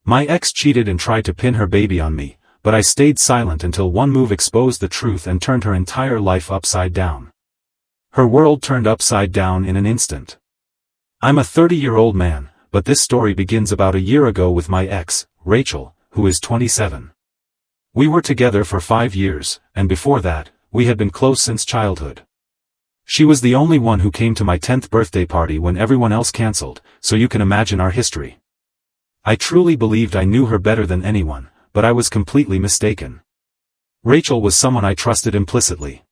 My ex cheated and tried to pin her baby on me, but I stayed silent until one move exposed the truth and turned her entire life upside down. Her world turned upside down in an instant. I'm a 30-year-old man, but this story begins about a year ago with my ex, Rachel, who is 27. We were together for 5 years, and before that, we had been close since childhood. She was the only one who came to my 10th birthday party when everyone else cancelled, so you can imagine our history. I truly believed I knew her better than anyone, but I was completely mistaken. Rachel was someone I trusted implicitly.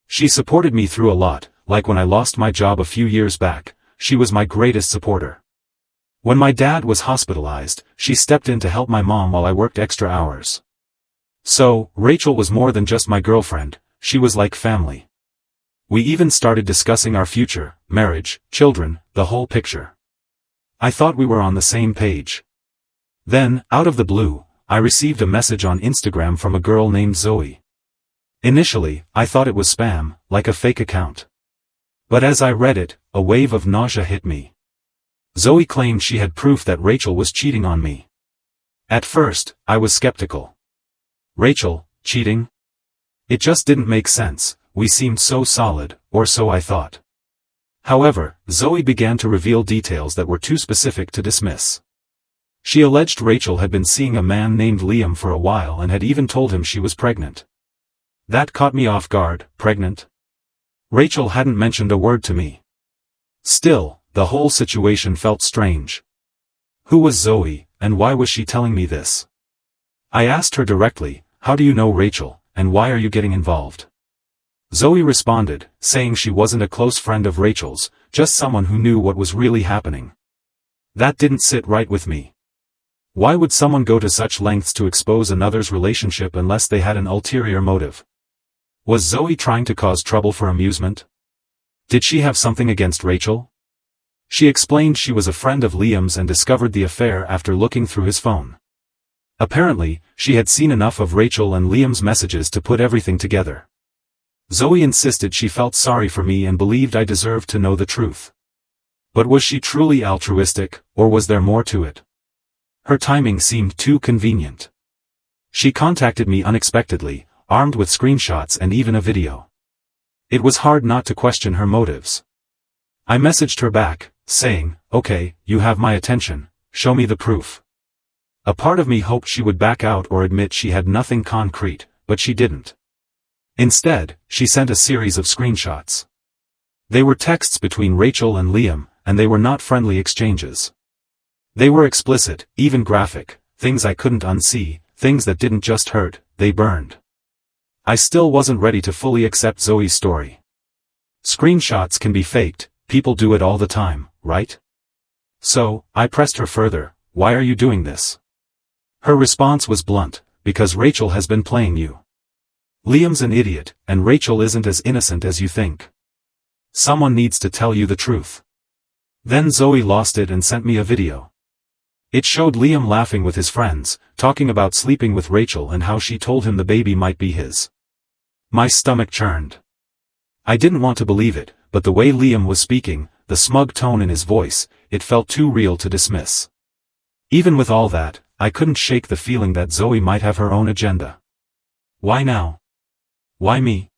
She supported me through a lot, like when I lost my job a few years back. She was my greatest supporter. When my dad was hospitalized, she stepped in to help my mom while I worked extra hours. So, Rachel was more than just my girlfriend, she was like family. We even started discussing our future, marriage, children, the whole picture. I thought we were on the same page. Then, out of the blue, I received a message on Instagram from a girl named Zoe. Initially, I thought it was spam, like a fake account. But as I read it, a wave of nausea hit me. Zoe claimed she had proof that Rachel was cheating on me. At first, I was skeptical. Rachel, cheating? It just didn't make sense, we seemed so solid, or so I thought. However, Zoe began to reveal details that were too specific to dismiss. She alleged Rachel had been seeing a man named Liam for a while and had even told him she was pregnant. That caught me off guard. Pregnant? Rachel hadn't mentioned a word to me. Still, the whole situation felt strange. Who was Zoe, and why was she telling me this? I asked her directly, "How do you know Rachel, and why are you getting involved?" Zoe responded, saying she wasn't a close friend of Rachel's, just someone who knew what was really happening. That didn't sit right with me. Why would someone go to such lengths to expose another's relationship unless they had an ulterior motive? Was Zoe trying to cause trouble for amusement? Did she have something against Rachel? She explained she was a friend of Liam's and discovered the affair after looking through his phone. Apparently, she had seen enough of Rachel and Liam's messages to put everything together. Zoe insisted she felt sorry for me and believed I deserved to know the truth. But was she truly altruistic, or was there more to it? Her timing seemed too convenient. She contacted me unexpectedly, armed with screenshots and even a video. It was hard not to question her motives. I messaged her back, saying, "Okay, you have my attention, show me the proof." A part of me hoped she would back out or admit she had nothing concrete, but she didn't. Instead, she sent a series of screenshots. They were texts between Rachel and Liam, and they were not friendly exchanges. They were explicit, even graphic, things I couldn't unsee, things that didn't just hurt, they burned. I still wasn't ready to fully accept Zoe's story. Screenshots can be faked, people do it all the time, right? So, I pressed her further, "Why are you doing this?" Her response was blunt, "Because Rachel has been playing you. Liam's an idiot, and Rachel isn't as innocent as you think. Someone needs to tell you the truth." Then Zoe lost it and sent me a video. It showed Liam laughing with his friends, talking about sleeping with Rachel and how she told him the baby might be his. My stomach churned. I didn't want to believe it, but the way Liam was speaking, the smug tone in his voice, it felt too real to dismiss. Even with all that, I couldn't shake the feeling that Zoe might have her own agenda. Why now? Why me?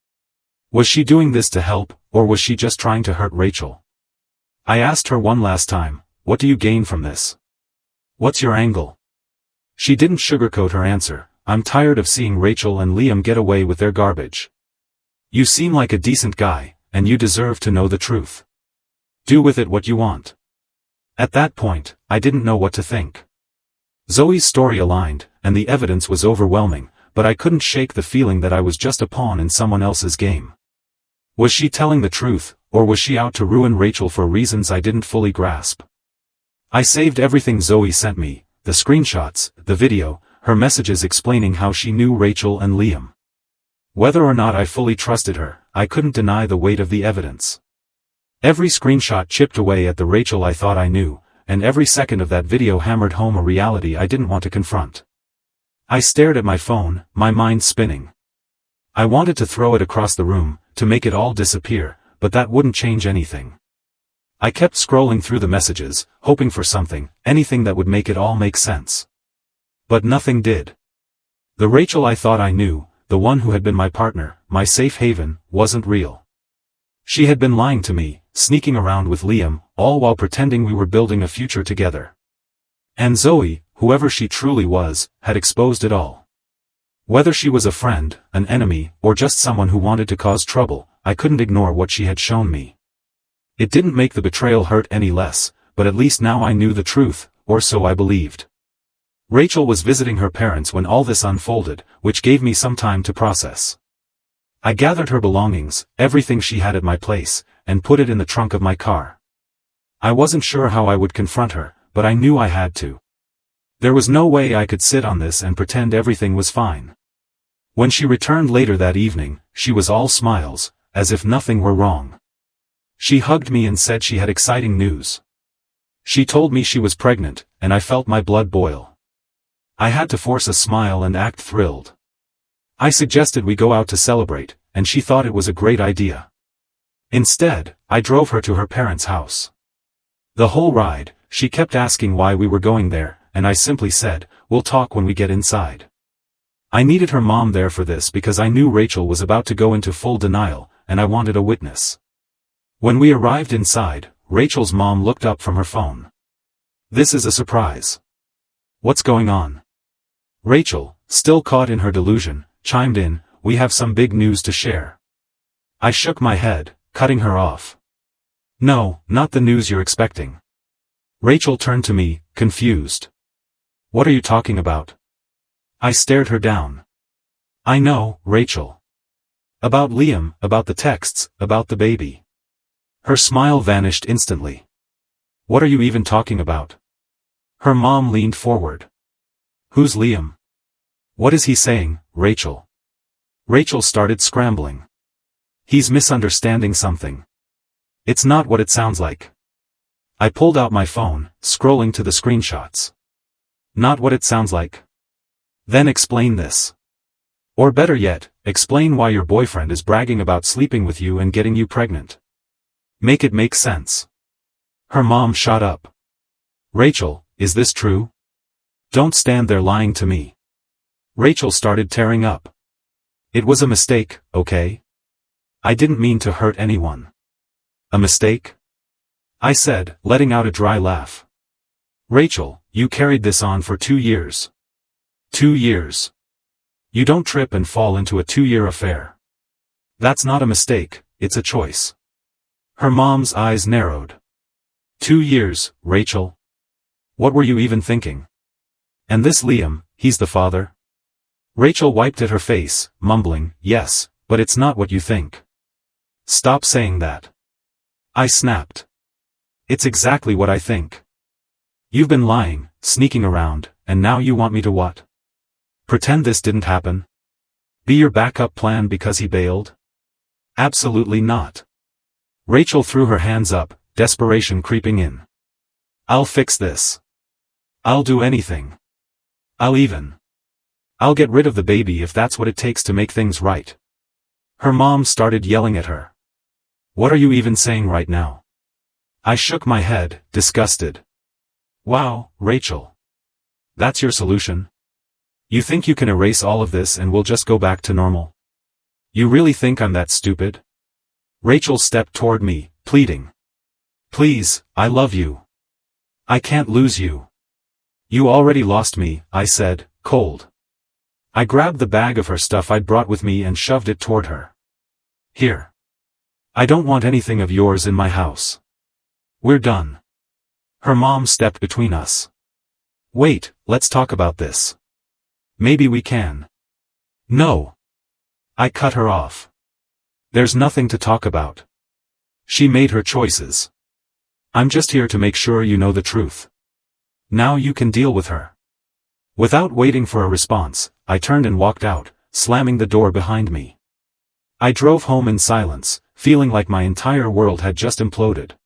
Was she doing this to help, or was she just trying to hurt Rachel? I asked her one last time, "What do you gain from this? What's your angle?" She didn't sugarcoat her answer, "I'm tired of seeing Rachel and Liam get away with their garbage. You seem like a decent guy, and you deserve to know the truth. Do with it what you want." At that point, I didn't know what to think. Zoe's story aligned, and the evidence was overwhelming, but I couldn't shake the feeling that I was just a pawn in someone else's game. Was she telling the truth, or was she out to ruin Rachel for reasons I didn't fully grasp? I saved everything Zoe sent me, the screenshots, the video, her messages explaining how she knew Rachel and Liam. Whether or not I fully trusted her, I couldn't deny the weight of the evidence. Every screenshot chipped away at the Rachel I thought I knew, and every second of that video hammered home a reality I didn't want to confront. I stared at my phone, my mind spinning. I wanted to throw it across the room, to make it all disappear, but that wouldn't change anything. I kept scrolling through the messages, hoping for something, anything that would make it all make sense. But nothing did. The Rachel I thought I knew, the one who had been my partner, my safe haven, wasn't real. She had been lying to me, sneaking around with Liam, all while pretending we were building a future together. And Zoe, whoever she truly was, had exposed it all. Whether she was a friend, an enemy, or just someone who wanted to cause trouble, I couldn't ignore what she had shown me. It didn't make the betrayal hurt any less, but at least now I knew the truth, or so I believed. Rachel was visiting her parents when all this unfolded, which gave me some time to process. I gathered her belongings, everything she had at my place, and put it in the trunk of my car. I wasn't sure how I would confront her, but I knew I had to. There was no way I could sit on this and pretend everything was fine. When she returned later that evening, she was all smiles, as if nothing were wrong. She hugged me and said she had exciting news. She told me she was pregnant, and I felt my blood boil. I had to force a smile and act thrilled. I suggested we go out to celebrate, and she thought it was a great idea. Instead, I drove her to her parents' house. The whole ride, she kept asking why we were going there, and I simply said, "We'll talk when we get inside." I needed her mom there for this because I knew Rachel was about to go into full denial, and I wanted a witness. When we arrived inside, Rachel's mom looked up from her phone. "This is a surprise. What's going on?" Rachel, still caught in her delusion, chimed in, "We have some big news to share." I shook my head, cutting her off. "No, not the news you're expecting." Rachel turned to me, confused. "What are you talking about?" I stared her down. "I know, Rachel. About Liam, about the texts, about the baby." Her smile vanished instantly. "What are you even talking about?" Her mom leaned forward. "Who's Liam? What is he saying, Rachel?" Rachel started scrambling. "He's misunderstanding something. It's not what it sounds like." I pulled out my phone, scrolling to the screenshots. "Not what it sounds like? Then explain this. Or better yet, explain why your boyfriend is bragging about sleeping with you and getting you pregnant. Make it make sense." Her mom shot up. "Rachel, is this true? Don't stand there lying to me." Rachel started tearing up. "It was a mistake, okay? I didn't mean to hurt anyone." "A mistake?" I said, letting out a dry laugh. "Rachel, you carried this on for 2 years. 2 years. You don't trip and fall into a 2-year affair. That's not a mistake, it's a choice." Her mom's eyes narrowed. 2 years, Rachel? What were you even thinking? And this Liam, he's the father?" Rachel wiped at her face, mumbling, "Yes, but it's not what you think." "Stop saying that." I snapped. "It's exactly what I think. You've been lying, sneaking around, and now you want me to what? Pretend this didn't happen? Be your backup plan because he bailed? Absolutely not." Rachel threw her hands up, desperation creeping in. "I'll fix this. I'll do anything. I'll get rid of the baby if that's what it takes to make things right." Her mom started yelling at her. "What are you even saying right now?" I shook my head, disgusted. "Wow, Rachel. That's your solution? You think you can erase all of this and we'll just go back to normal? You really think I'm that stupid?" Rachel stepped toward me, pleading. "Please, I love you. I can't lose you." "You already lost me," I said, cold. I grabbed the bag of her stuff I'd brought with me and shoved it toward her. "Here. I don't want anything of yours in my house. We're done." Her mom stepped between us. "Wait, let's talk about this. Maybe we can." "No." I cut her off. "There's nothing to talk about. She made her choices. I'm just here to make sure you know the truth. Now you can deal with her." Without waiting for a response, I turned and walked out, slamming the door behind me. I drove home in silence, feeling like my entire world had just imploded.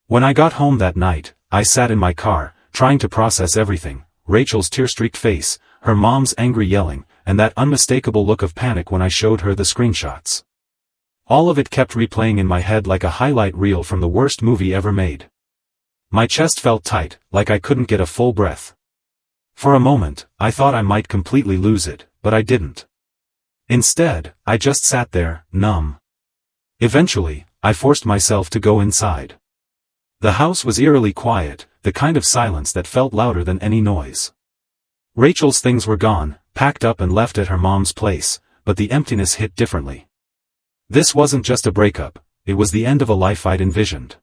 When I got home that night, I sat in my car, trying to process everything: Rachel's tear-streaked face, her mom's angry yelling, and that unmistakable look of panic when I showed her the screenshots. All of it kept replaying in my head like a highlight reel from the worst movie ever made. My chest felt tight, like I couldn't get a full breath. For a moment, I thought I might completely lose it, but I didn't. Instead, I just sat there, numb. Eventually, I forced myself to go inside. The house was eerily quiet, the kind of silence that felt louder than any noise. Rachel's things were gone, packed up and left at her mom's place, but the emptiness hit differently. This wasn't just a breakup, it was the end of a life I'd envisioned.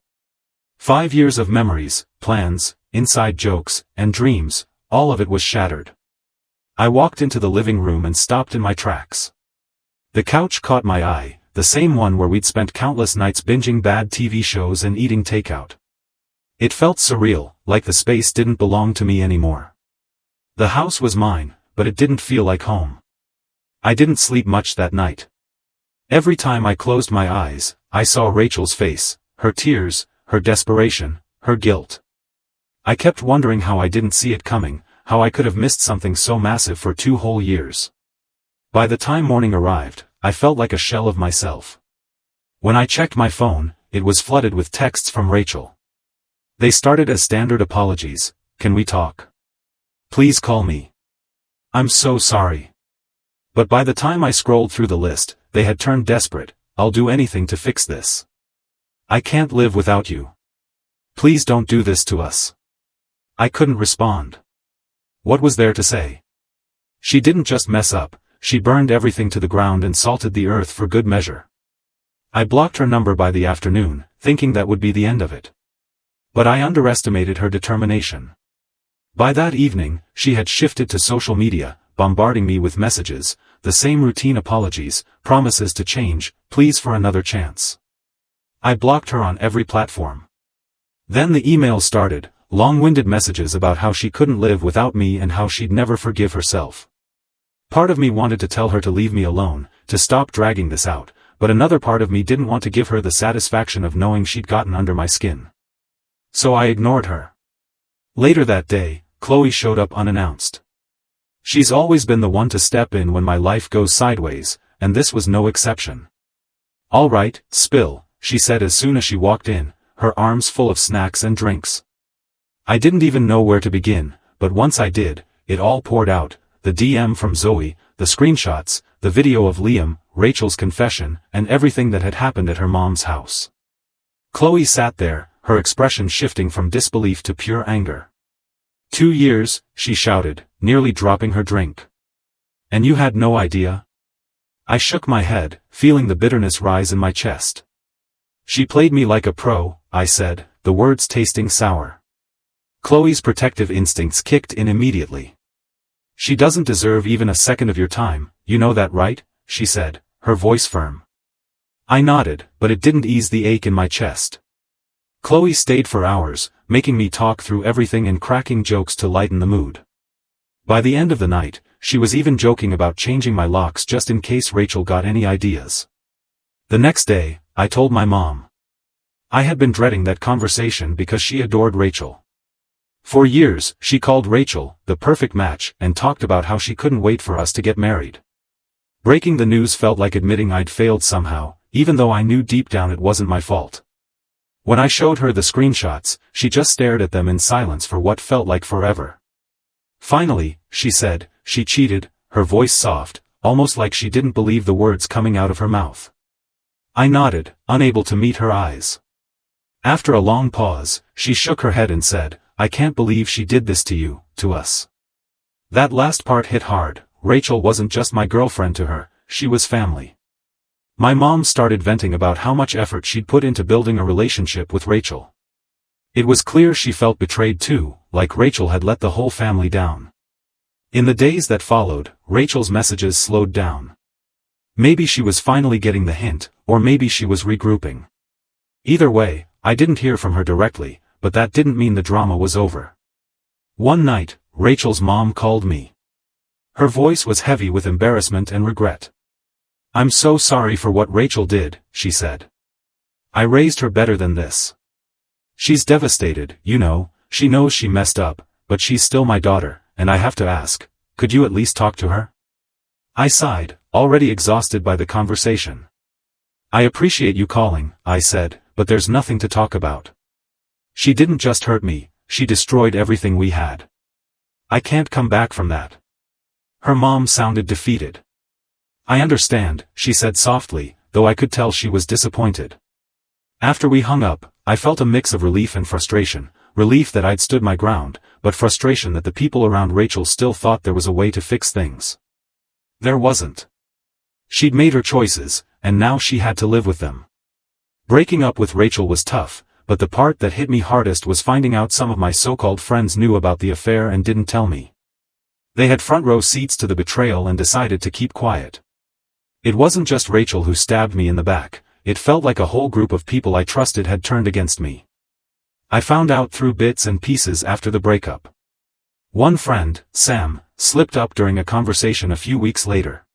5 years of memories, plans, inside jokes, and dreams, all of it was shattered. I walked into the living room and stopped in my tracks. The couch caught my eye, the same one where we'd spent countless nights binging bad TV shows and eating takeout. It felt surreal, like the space didn't belong to me anymore. The house was mine, but it didn't feel like home. I didn't sleep much that night. Every time I closed my eyes, I saw Rachel's face, her tears, her desperation, her guilt. I kept wondering how I didn't see it coming, how I could have missed something so massive for 2 whole years. By the time morning arrived, I felt like a shell of myself. When I checked my phone, it was flooded with texts from Rachel. They started as standard apologies. Can we talk? Please call me. I'm so sorry. But by the time I scrolled through the list, they had turned desperate. I'll do anything to fix this. I can't live without you. Please don't do this to us. I couldn't respond. What was there to say? She didn't just mess up, she burned everything to the ground and salted the earth for good measure. I blocked her number by the afternoon, thinking that would be the end of it. But I underestimated her determination. By that evening, she had shifted to social media, bombarding me with messages, the same routine apologies, promises to change, pleas for another chance. I blocked her on every platform. Then the emails started, long-winded messages about how she couldn't live without me and how she'd never forgive herself. Part of me wanted to tell her to leave me alone, to stop dragging this out, but another part of me didn't want to give her the satisfaction of knowing she'd gotten under my skin. So I ignored her. Later that day, Chloe showed up unannounced. She's always been the one to step in when my life goes sideways, and this was no exception. All right, spill, she said as soon as she walked in, her arms full of snacks and drinks. I didn't even know where to begin, but once I did, it all poured out, the DM from Zoe, the screenshots, the video of Liam, Rachel's confession, and everything that had happened at her mom's house. Chloe sat there, her expression shifting from disbelief to pure anger. 2 years, she shouted, nearly dropping her drink. And you had no idea? I shook my head, feeling the bitterness rise in my chest. She played me like a pro, I said, the words tasting sour. Chloe's protective instincts kicked in immediately. She doesn't deserve even a second of your time, you know that right? She said, her voice firm. I nodded, but it didn't ease the ache in my chest. Chloe stayed for hours, making me talk through everything and cracking jokes to lighten the mood. By the end of the night, she was even joking about changing my locks just in case Rachel got any ideas. The next day, I told my mom. I had been dreading that conversation because she adored Rachel. For years, she called Rachel the perfect match and talked about how she couldn't wait for us to get married. Breaking the news felt like admitting I'd failed somehow, even though I knew deep down it wasn't my fault. When I showed her the screenshots, she just stared at them in silence for what felt like forever. Finally, she said, she cheated, her voice soft, almost like she didn't believe the words coming out of her mouth. I nodded, unable to meet her eyes. After a long pause, she shook her head and said, I can't believe she did this to you, to us. That last part hit hard. Rachel wasn't just my girlfriend to her, she was family. My mom started venting about how much effort she'd put into building a relationship with Rachel. It was clear she felt betrayed too, like Rachel had let the whole family down. In the days that followed, Rachel's messages slowed down. Maybe she was finally getting the hint, or maybe she was regrouping. Either way, I didn't hear from her directly, but that didn't mean the drama was over. One night, Rachel's mom called me. Her voice was heavy with embarrassment and regret. I'm so sorry for what Rachel did, she said. I raised her better than this. She's devastated, you know, she knows she messed up, but she's still my daughter, and I have to ask, could you at least talk to her? I sighed, already exhausted by the conversation. I appreciate you calling, I said, but there's nothing to talk about. She didn't just hurt me, she destroyed everything we had. I can't come back from that. Her mom sounded defeated. I understand, she said softly, though I could tell she was disappointed. After we hung up, I felt a mix of relief and frustration, relief that I'd stood my ground, but frustration that the people around Rachel still thought there was a way to fix things. There wasn't. She'd made her choices, and now she had to live with them. Breaking up with Rachel was tough, but the part that hit me hardest was finding out some of my so-called friends knew about the affair and didn't tell me. They had front-row seats to the betrayal and decided to keep quiet. It wasn't just Rachel who stabbed me in the back, it felt like a whole group of people I trusted had turned against me. I found out through bits and pieces after the breakup. One friend, Sam, slipped up during a conversation a few weeks later.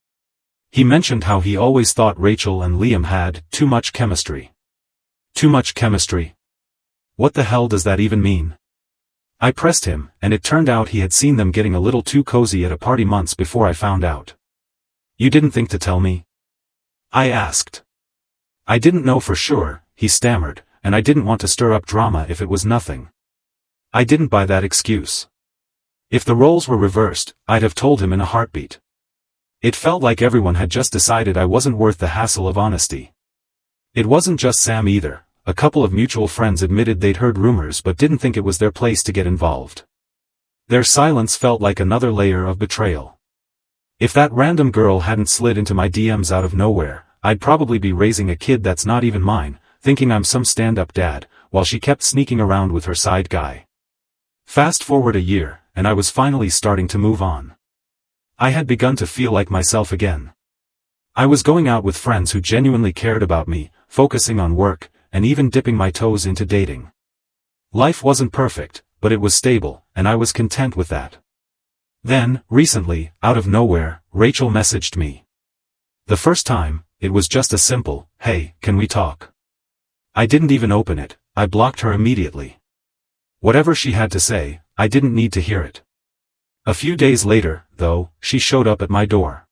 He mentioned how he always thought Rachel and Liam had too much chemistry. Too much chemistry? What the hell does that even mean? I pressed him, and it turned out he had seen them getting a little too cozy at a party months before I found out. You didn't think to tell me? I asked. I didn't know for sure, he stammered, and I didn't want to stir up drama if it was nothing. I didn't buy that excuse. If the roles were reversed, I'd have told him in a heartbeat. It felt like everyone had just decided I wasn't worth the hassle of honesty. It wasn't just Sam either. A couple of mutual friends admitted they'd heard rumors but didn't think it was their place to get involved. Their silence felt like another layer of betrayal. If that random girl hadn't slid into my DMs out of nowhere, I'd probably be raising a kid that's not even mine, thinking I'm some stand-up dad, while she kept sneaking around with her side guy. Fast forward a year, and I was finally starting to move on. I had begun to feel like myself again. I was going out with friends who genuinely cared about me, focusing on work, and even dipping my toes into dating. Life wasn't perfect, but it was stable, and I was content with that. Then, recently, out of nowhere, Rachel messaged me. The first time, it was just a simple, "Hey, can we talk?" I didn't even open it, I blocked her immediately. Whatever she had to say, I didn't need to hear it. A few days later, though, she showed up at my door.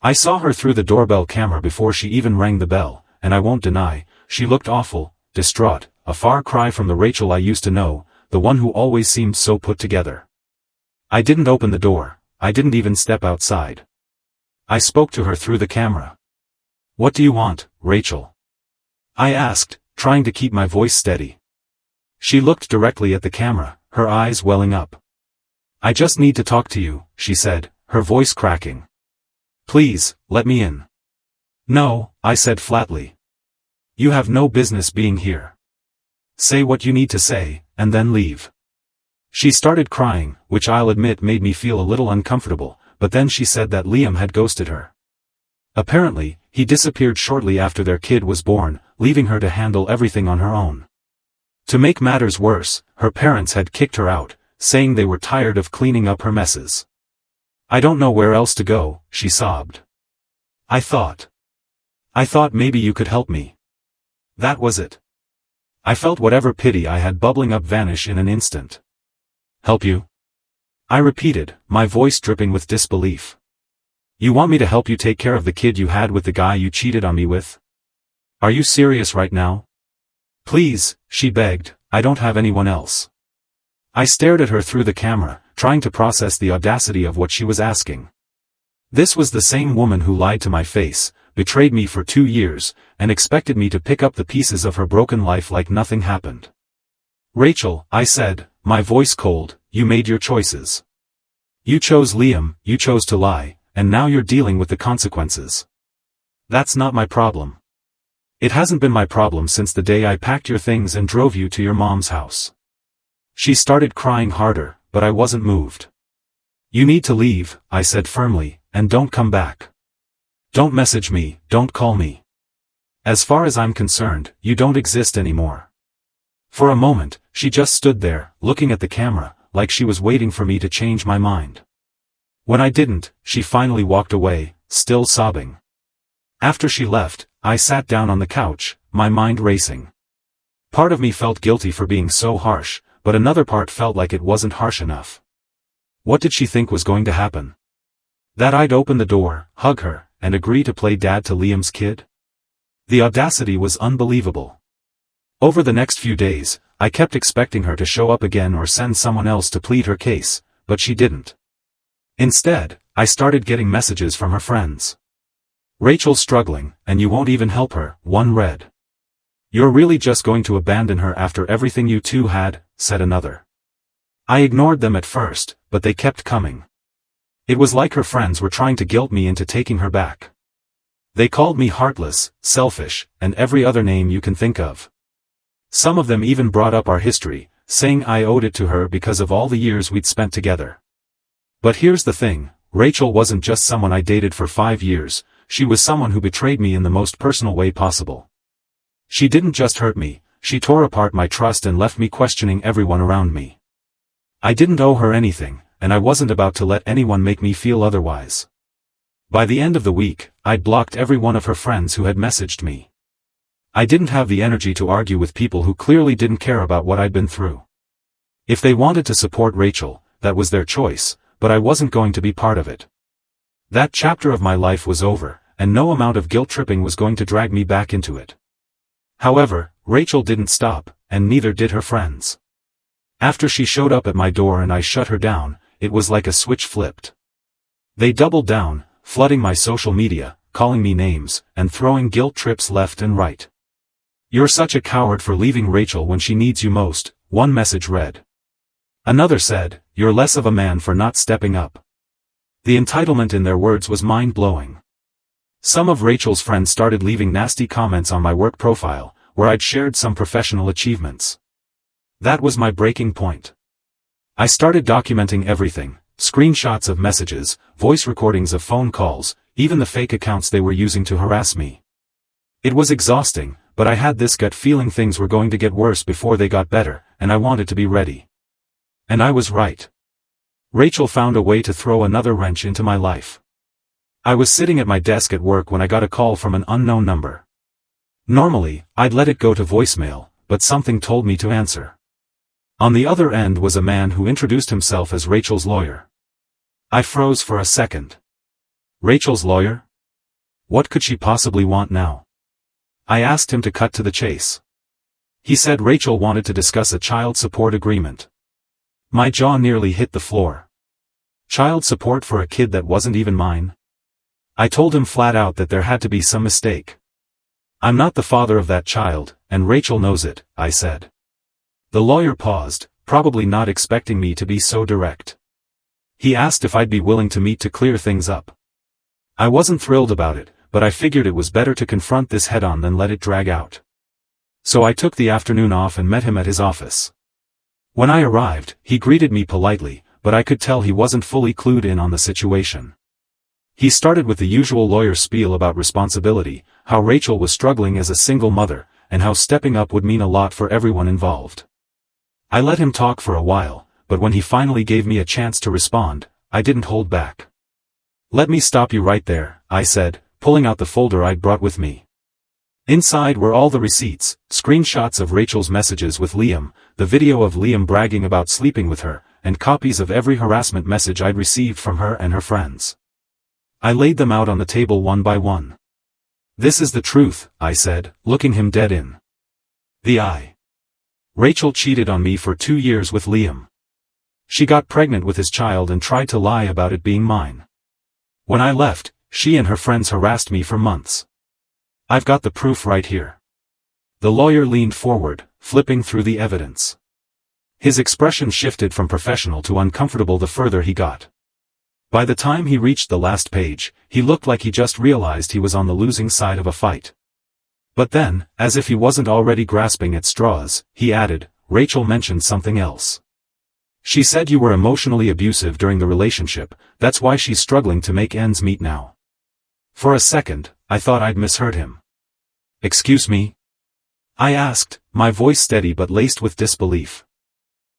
I saw her through the doorbell camera before she even rang the bell, and I won't deny, she looked awful, distraught, a far cry from the Rachel I used to know, the one who always seemed so put together. I didn't open the door, I didn't even step outside. I spoke to her through the camera. "What do you want, Rachel?" I asked, trying to keep my voice steady. She looked directly at the camera, her eyes welling up. "I just need to talk to you," she said, her voice cracking. "Please, let me in." "No," I said flatly. "You have no business being here. Say what you need to say, and then leave." She started crying, which I'll admit made me feel a little uncomfortable, but then she said that Liam had ghosted her. Apparently, he disappeared shortly after their kid was born, leaving her to handle everything on her own. To make matters worse, her parents had kicked her out, saying they were tired of cleaning up her messes. "I don't know where else to go," she sobbed. I thought maybe you could help me. That was it. I felt whatever pity I had bubbling up vanish in an instant. "Help you?" I repeated, my voice dripping with disbelief. "You want me to help you take care of the kid you had with the guy you cheated on me with? Are you serious right now?" "Please," she begged, "I don't have anyone else." I stared at her through the camera, trying to process the audacity of what she was asking. This was the same woman who lied to my face, betrayed me for 2 years, and expected me to pick up the pieces of her broken life like nothing happened. "Rachel," I said, my voice cold, "you made your choices. You chose Liam, you chose to lie, and now you're dealing with the consequences. That's not my problem. It hasn't been my problem since the day I packed your things and drove you to your mom's house." She started crying harder, but I wasn't moved. "You need to leave," I said firmly, "and don't come back. Don't message me, don't call me. As far as I'm concerned, you don't exist anymore." For a moment, she just stood there, looking at the camera, like she was waiting for me to change my mind. When I didn't, she finally walked away, still sobbing. After she left, I sat down on the couch, my mind racing. Part of me felt guilty for being so harsh, but another part felt like it wasn't harsh enough. What did she think was going to happen? That I'd open the door, hug her, and agree to play dad to Liam's kid? The audacity was unbelievable. Over the next few days, I kept expecting her to show up again or send someone else to plead her case, but she didn't. Instead, I started getting messages from her friends. "Rachel's struggling, and you won't even help her," one read. "You're really just going to abandon her after everything you two had," said another. I ignored them at first, but they kept coming. It was like her friends were trying to guilt me into taking her back. They called me heartless, selfish, and every other name you can think of. Some of them even brought up our history, saying I owed it to her because of all the years we'd spent together. But here's the thing, Rachel wasn't just someone I dated for 5 years, she was someone who betrayed me in the most personal way possible. She didn't just hurt me, she tore apart my trust and left me questioning everyone around me. I didn't owe her anything, and I wasn't about to let anyone make me feel otherwise. By the end of the week, I'd blocked every one of her friends who had messaged me. I didn't have the energy to argue with people who clearly didn't care about what I'd been through. If they wanted to support Rachel, that was their choice, but I wasn't going to be part of it. That chapter of my life was over, and no amount of guilt-tripping was going to drag me back into it. However, Rachel didn't stop, and neither did her friends. After she showed up at my door and I shut her down, it was like a switch flipped. They doubled down, flooding my social media, calling me names, and throwing guilt trips left and right. "You're such a coward for leaving Rachel when she needs you most," one message read. Another said, "You're less of a man for not stepping up." The entitlement in their words was mind-blowing. Some of Rachel's friends started leaving nasty comments on my work profile, where I'd shared some professional achievements. That was my breaking point. I started documenting everything, screenshots of messages, voice recordings of phone calls, even the fake accounts they were using to harass me. It was exhausting, but I had this gut feeling things were going to get worse before they got better, and I wanted to be ready. And I was right. Rachel found a way to throw another wrench into my life. I was sitting at my desk at work when I got a call from an unknown number. Normally, I'd let it go to voicemail, but something told me to answer. On the other end was a man who introduced himself as Rachel's lawyer. I froze for a second. Rachel's lawyer? What could she possibly want now? I asked him to cut to the chase. He said Rachel wanted to discuss a child support agreement. My jaw nearly hit the floor. Child support for a kid that wasn't even mine? I told him flat out that there had to be some mistake. "I'm not the father of that child, and Rachel knows it," I said. The lawyer paused, probably not expecting me to be so direct. He asked if I'd be willing to meet to clear things up. I wasn't thrilled about it, but I figured it was better to confront this head-on than let it drag out. So I took the afternoon off and met him at his office. When I arrived, he greeted me politely, but I could tell he wasn't fully clued in on the situation. He started with the usual lawyer spiel about responsibility, how Rachel was struggling as a single mother, and how stepping up would mean a lot for everyone involved. I let him talk for a while, but when he finally gave me a chance to respond, I didn't hold back. "Let me stop you right there," I said, pulling out the folder I'd brought with me. Inside were all the receipts, screenshots of Rachel's messages with Liam, the video of Liam bragging about sleeping with her, and copies of every harassment message I'd received from her and her friends. I laid them out on the table one by one. "This is the truth," I said, looking him dead in the eye. Rachel cheated on me for 2 years with Liam. She got pregnant with his child and tried to lie about it being mine. When I left, she and her friends harassed me for months. I've got the proof right here. The lawyer leaned forward, flipping through the evidence. His expression shifted from professional to uncomfortable the further he got. By the time he reached the last page, he looked like he just realized he was on the losing side of a fight. But then, as if he wasn't already grasping at straws, he added, "Rachel mentioned something else. She said you were emotionally abusive during the relationship, that's why she's struggling to make ends meet now." For a second, I thought I'd misheard him. "Excuse me?" I asked, my voice steady but laced with disbelief.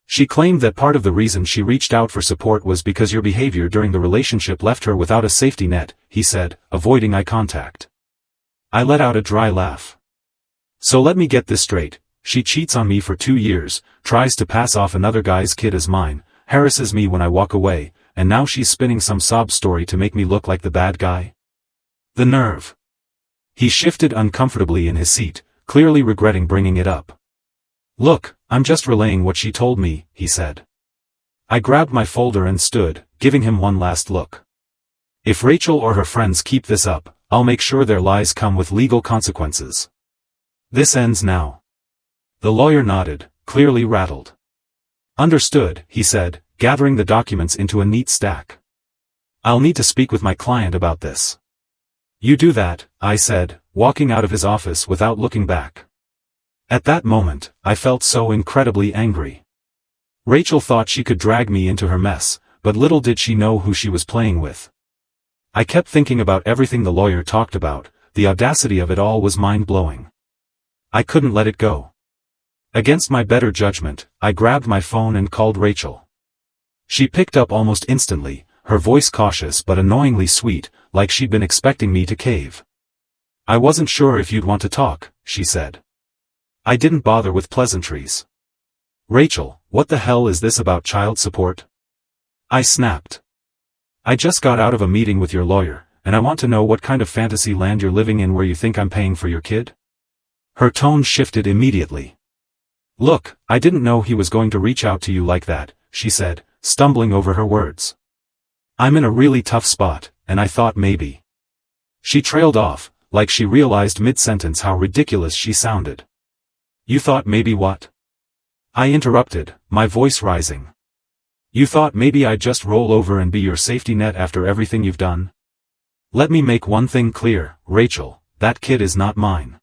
"She claimed that part of the reason she reached out for support was because your behavior during the relationship left her without a safety net," he said, avoiding eye contact. I let out a dry laugh. "So let me get this straight, she cheats on me for 2 years, tries to pass off another guy's kid as mine, harasses me when I walk away, and now she's spinning some sob story to make me look like the bad guy? The nerve." He shifted uncomfortably in his seat, clearly regretting bringing it up. "Look, I'm just relaying what she told me," he said. I grabbed my folder and stood, giving him one last look. If Rachel or her friends keep this up, I'll make sure their lies come with legal consequences. This ends now. The lawyer nodded, clearly rattled. Understood, he said, gathering the documents into a neat stack. I'll need to speak with my client about this. You do that, I said, walking out of his office without looking back. At that moment, I felt so incredibly angry. Rachel thought she could drag me into her mess, but little did she know who she was playing with. I kept thinking about everything the lawyer talked about. The audacity of it all was mind-blowing. I couldn't let it go. Against my better judgment, I grabbed my phone and called Rachel. She picked up almost instantly, her voice cautious but annoyingly sweet, like she'd been expecting me to cave. I wasn't sure if you'd want to talk, she said. I didn't bother with pleasantries. Rachel, what the hell is this about child support? I snapped. I just got out of a meeting with your lawyer, and I want to know what kind of fantasy land you're living in where you think I'm paying for your kid? Her tone shifted immediately. Look, I didn't know he was going to reach out to you like that, she said, stumbling over her words. I'm in a really tough spot, and I thought maybe. She trailed off, like she realized mid-sentence how ridiculous she sounded. You thought maybe what? I interrupted, my voice rising. You thought maybe I'd just roll over and be your safety net after everything you've done? Let me make one thing clear, Rachel, that kid is not mine.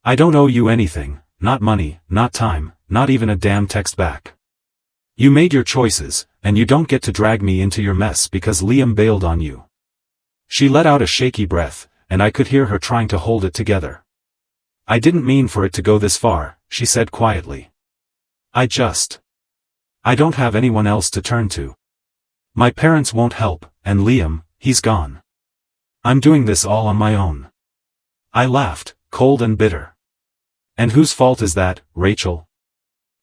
I don't owe you anything, not money, not time, not even a damn text back. You made your choices, and you don't get to drag me into your mess because Liam bailed on you. She let out a shaky breath, and I could hear her trying to hold it together. I didn't mean for it to go this far, she said quietly. I don't have anyone else to turn to. My parents won't help, and Liam, he's gone. I'm doing this all on my own. I laughed, cold and bitter. And whose fault is that, Rachel?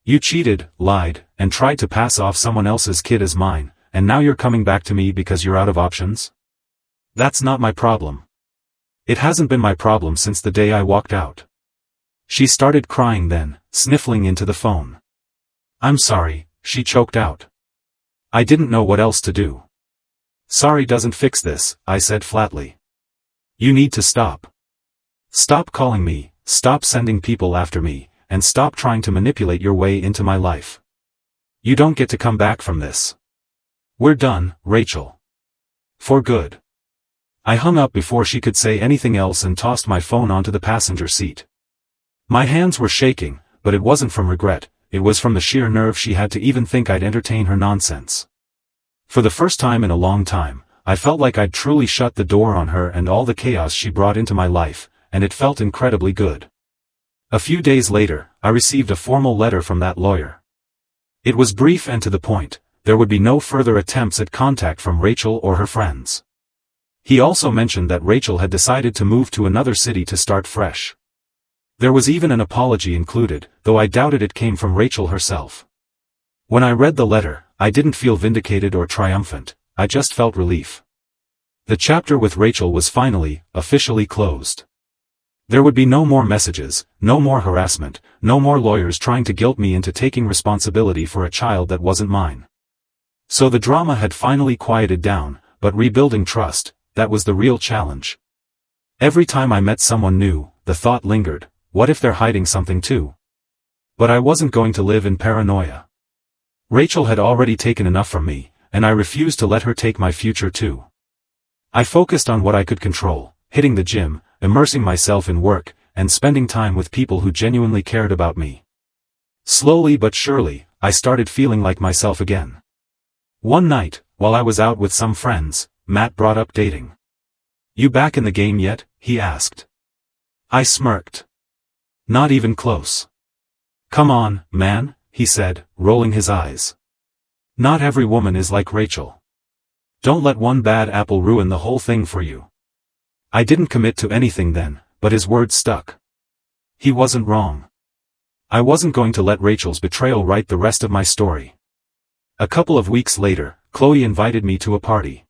You cheated, lied, and tried to pass off someone else's kid as mine, and now you're coming back to me because you're out of options? That's not my problem. It hasn't been my problem since the day I walked out. She started crying then, sniffling into the phone. I'm sorry, she choked out. I didn't know what else to do. Sorry doesn't fix this, I said flatly. You need to stop. Stop calling me, stop sending people after me, and stop trying to manipulate your way into my life. You don't get to come back from this. We're done, Rachel. For good. I hung up before she could say anything else and tossed my phone onto the passenger seat. My hands were shaking, but it wasn't from regret. It was from the sheer nerve she had to even think I'd entertain her nonsense. For the first time in a long time, I felt like I'd truly shut the door on her and all the chaos she brought into my life, and it felt incredibly good. A few days later, I received a formal letter from that lawyer. It was brief and to the point. There would be no further attempts at contact from Rachel or her friends. He also mentioned that Rachel had decided to move to another city to start fresh. There was even an apology included, though I doubted it came from Rachel herself. When I read the letter, I didn't feel vindicated or triumphant, I just felt relief. The chapter with Rachel was finally, officially closed. There would be no more messages, no more harassment, no more lawyers trying to guilt me into taking responsibility for a child that wasn't mine. So the drama had finally quieted down, but rebuilding trust, that was the real challenge. Every time I met someone new, the thought lingered, what if they're hiding something too? But I wasn't going to live in paranoia. Rachel had already taken enough from me, and I refused to let her take my future too. I focused on what I could control, hitting the gym, immersing myself in work, and spending time with people who genuinely cared about me. Slowly but surely, I started feeling like myself again. One night, while I was out with some friends, Matt brought up dating. You back in the game yet? He asked. I smirked. Not even close. Come on, man, he said, rolling his eyes. Not every woman is like Rachel. Don't let one bad apple ruin the whole thing for you. I didn't commit to anything then, but his words stuck. He wasn't wrong. I wasn't going to let Rachel's betrayal write the rest of my story. A couple of weeks later, Chloe invited me to a party.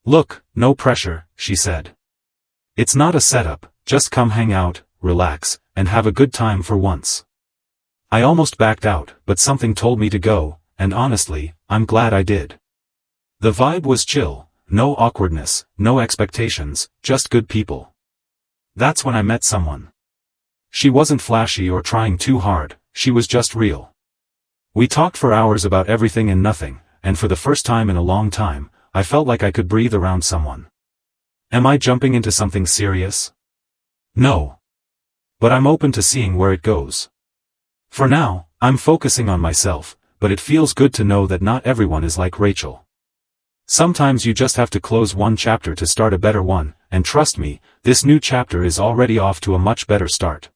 Look, no pressure, she said. It's not a setup, just come hang out, relax, and have a good time for once. I almost backed out, but something told me to go, and honestly, I'm glad I did. The vibe was chill, no awkwardness, no expectations, just good people. That's when I met someone. She wasn't flashy or trying too hard, she was just real. We talked for hours about everything and nothing, and for the first time in a long time, I felt like I could breathe around someone. Am I jumping into something serious? No. But I'm open to seeing where it goes. For now, I'm focusing on myself, but it feels good to know that not everyone is like Rachel. Sometimes you just have to close one chapter to start a better one, and trust me, this new chapter is already off to a much better start.